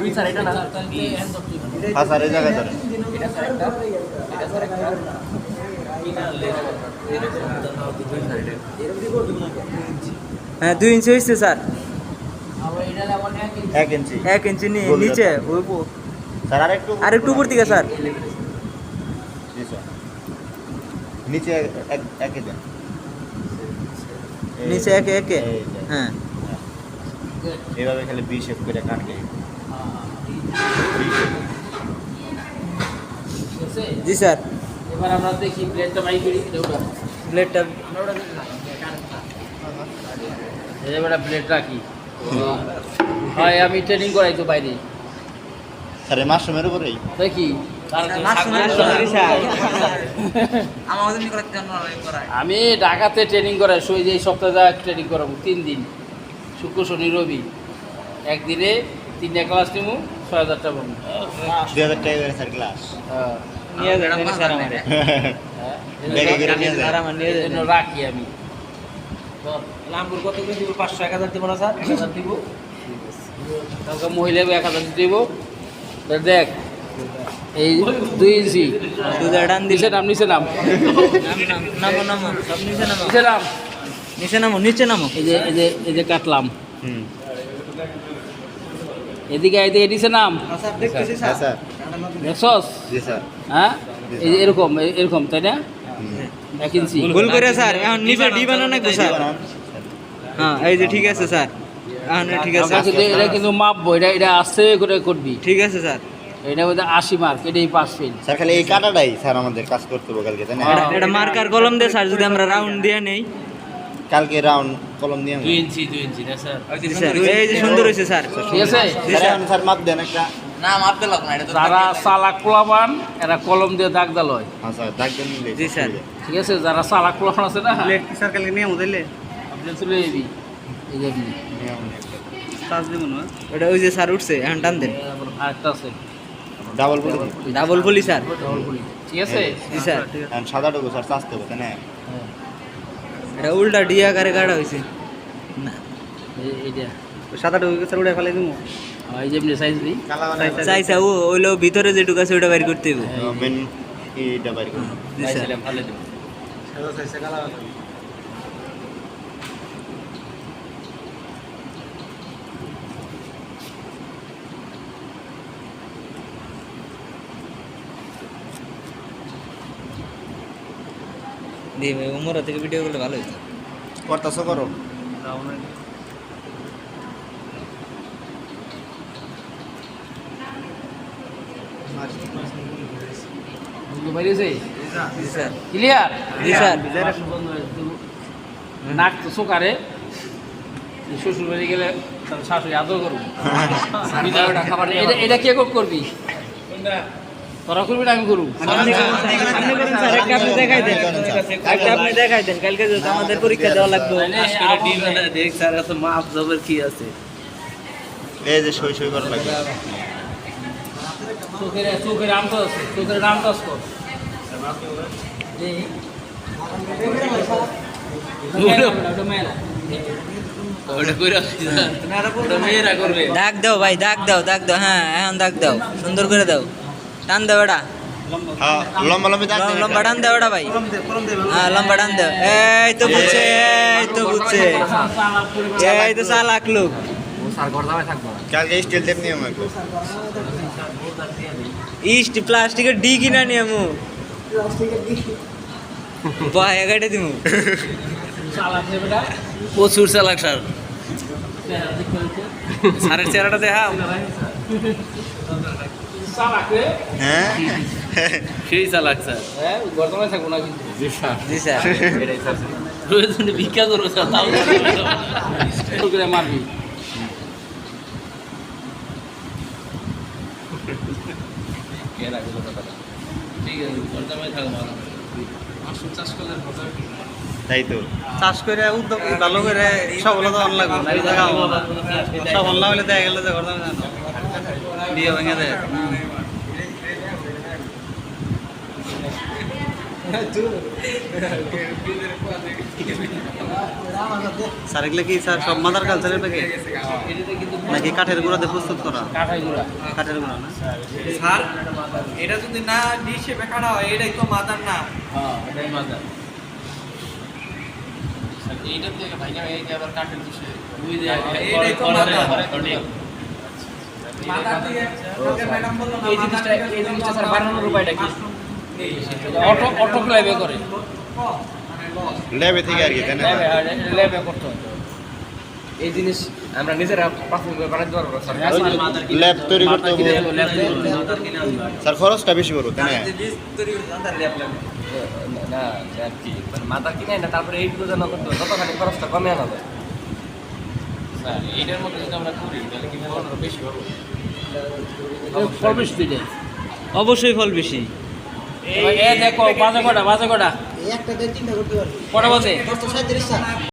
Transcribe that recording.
দুই স্যার এটা না হ্যাঁ স্যার এই জায়গায় ধরে এটা স্যার একটা এটা স্যার একটা হ্যাঁ 2 ইঞ্চি হয়েছে স্যার। আবার এটা যেমন 1 ইঞ্চি 1 ইঞ্চি নিচে স্যার আরেকটু উপর দিকে স্যার। জি স্যার নিচে একে দেন নিচে একে হ্যাঁ এইভাবে খালি বি শেপ করে কাটকে জি স্যার। এবার আমরা দেখি প্লেটটা বাই করি ওটা প্লেটটা আমরা ওটা এই বড় প্লেট রাখি হয় আমি ট্রেনিং করাই তো বাইরে স্যার এই মাশরুমের উপরেই দেখি আমি ঢাকাতে ট্রেনিং করাই যে সপ্তাহে ট্রেনিং করাবো 3 দিন শুক্র শনি রবি একদিনে 3টা ক্লাস নিব 6000 টাকা পাবো 2000 টাকা করে স্যার ক্লাস নিয়ে যাবেন স্যার আমারে রাখি আমি লাম্বুর কত করে দিব 500 1000 দিব না স্যার 1000 দিব কালকে মহিলা 1000 দিব দেখ এই 2 ইঞ্চি দুধ ডান দিছে নিচে নাম নামো সব নিচে নামো নিচে নামো এই যে কাটলাম এদিকে নিচে নাম স্যার দেখতেছি হ্যাঁ স্যার দেখছস জি স্যার হ্যাঁ এই যে এরকম তাই না 1 ইঞ্চি ভুল করে স্যার এখন নিচে ডি বানানো নাকি স্যার? হ্যাঁ এই যে ঠিক আছে স্যার এখন ঠিক আছে এটা কিন্তু মাপবো এটা আস্তে করে করবি ঠিক আছে স্যার। এটা মধ্যে 80 মার্ক এটাই 5 ফেল স্যার খালি এই কাটাটাই স্যার আমাদের কাজ করতে হবে কালকে তাই না এটা মার্কার কলম দিয়ে স্যার যদি আমরা রাউন্ড দিয়ে নেই কালকে রাউন্ড কলম দিয়ে 2 ইঞ্চি না স্যার স্যার এই যে সুন্দর হয়েছে স্যার। ঠিক আছে স্যার মাপ দেন একটা না মাপ দিলাম না এটা যারা চালাক পোলাপান এরা কলম দিয়ে দাগ দাল হয় হ্যাঁ স্যার দাগ দেন নিলে জি স্যার। ঠিক আছে যারা চালাক পোলাপান আছে না প্লেট স্যার কালকে নিয়ে মুদাইলে আপনি চলে যাবি এই যে কাজ দিব না ওটা ওই যে স্যার উঠছে এখন টান দেন আরেকটা আছে ডাবল বলি স্যার। ঠিক আছে জি স্যার। সাদাটুকু স্যার চাষতে হবে তাই না এটা উল্টা ডি আকারে কাটা হয়েছে না এইটা সাদাটুকু স্যার উড়ে ফেলে দিব এই যে সাইজ দিই চাইছা ও ওইলো ভিতরে যেটুকু আছে ওটা বের করতে হবে। মেন এইটা বাইর করুন জি স্যার। ভালো দেব দিয়ে উমরা থেকে ভিডিও করলে ভালো হতো। করতেছো করো বাইরেছে জি স্যার। ক্লিয়ার জি স্যার। নাক তো সোকারে শ্বশুর বাড়ি গেলে তার শাশুড়ি আদর করবো এটা কে করবি তোরা করবি না আমি করবো আপনি দেখাই দেন আপনি দেখাই দেন কালকে যদি আমাদের পরীক্ষা দেওয়া লাগবে দেখ স্যার এত মাপ জবের কি আছে এই যে সই সই করা লাগবে চোখের আমটা আছে চোখের নামটা আছে মেয়েরা করবে দাগ দাও ভাই দাগ দাও হ্যাঁ এখন দাগ দাও সুন্দর করে দাও টান দাও এটা হ্যাঁ লম্বা লম্বা দাগ দেন লম্বা টান দাও এটা ভাই হ্যাঁ লম্বা টান দাও এই তো বুঝছে এই তো চালাক লোক কালকে স্টিল টেপ নিয়ে আমাকে ইস্ট প্লাস্টিকের ডি কিনা নিয়ে আমু ভাই এগাটে দিমু প্রচুর চালাক স্যার স্যারের চেহারাটা দেখা হ্যাঁ সেই চালাক স্যার হ্যাঁ বর্তমানে থাকবো না কিন্তু জি স্যার প্রয়োজনে ভিক্ষা করবো স্যার তাও করে মারবি ঠিক আছে বর্তমানে থাকবো মাশরুম চাষ করলে তাই তো চাষ করে উদ্যোগ ভালো করে সফলতা অন লাগবে সফল হলে দেখা গেল যে ঘর বিয়ে ভেঙে দেয় স্যার এগুলো কি স্যার সব মাদার কালচারের প্যাকেট এটাতে কিন্তু নাকি কাঠের গুঁড়াতে প্রস্তুত করা? কাঠাই গুঁড়া। কাঠের গুঁড়া না? স্যার এটা যদি না ডিশ হিসেবে কাটা হয় এটাই তো মাদার না। হ্যাঁ, এটাই মাদার। এইটার থেকে ভাইয়া এই যে আবার কাঠের বিষয় দুই দিয়ে এইটাই তো করে মাদার। মাদার দিয়ে ম্যাডাম বললো না এই জিনিসটা স্যার বানানোর উপায়টা কি? অটোক্লেভে করে। ল্যাবে থেকে আর কি তাই না? ল্যাবে করতে হয়। এই জিনিস আমরা নিজেরা প্রাথমিকভাবে বানাতে পারবো না, স্যার। ওই যে ল্যাব তৈরি করতে হবে স্যার, খরচটা বেশি পড়বে তাই না? না আর কি মানে মাদার কিনে না, তারপরে এইটুকু যেন করতে হবে, ততখানি খরচটা কমে আনা যায়। স্যার এইটার মধ্যে যদি আমরা করি তাহলে কি ফলনটা বেশি হবে? ফল বেশি দিলে অবশ্যই ফল বেশি। এ দেখো বাজে কটা একটা দিয়ে 3টা করতে পারবি। কটা বাজে? 37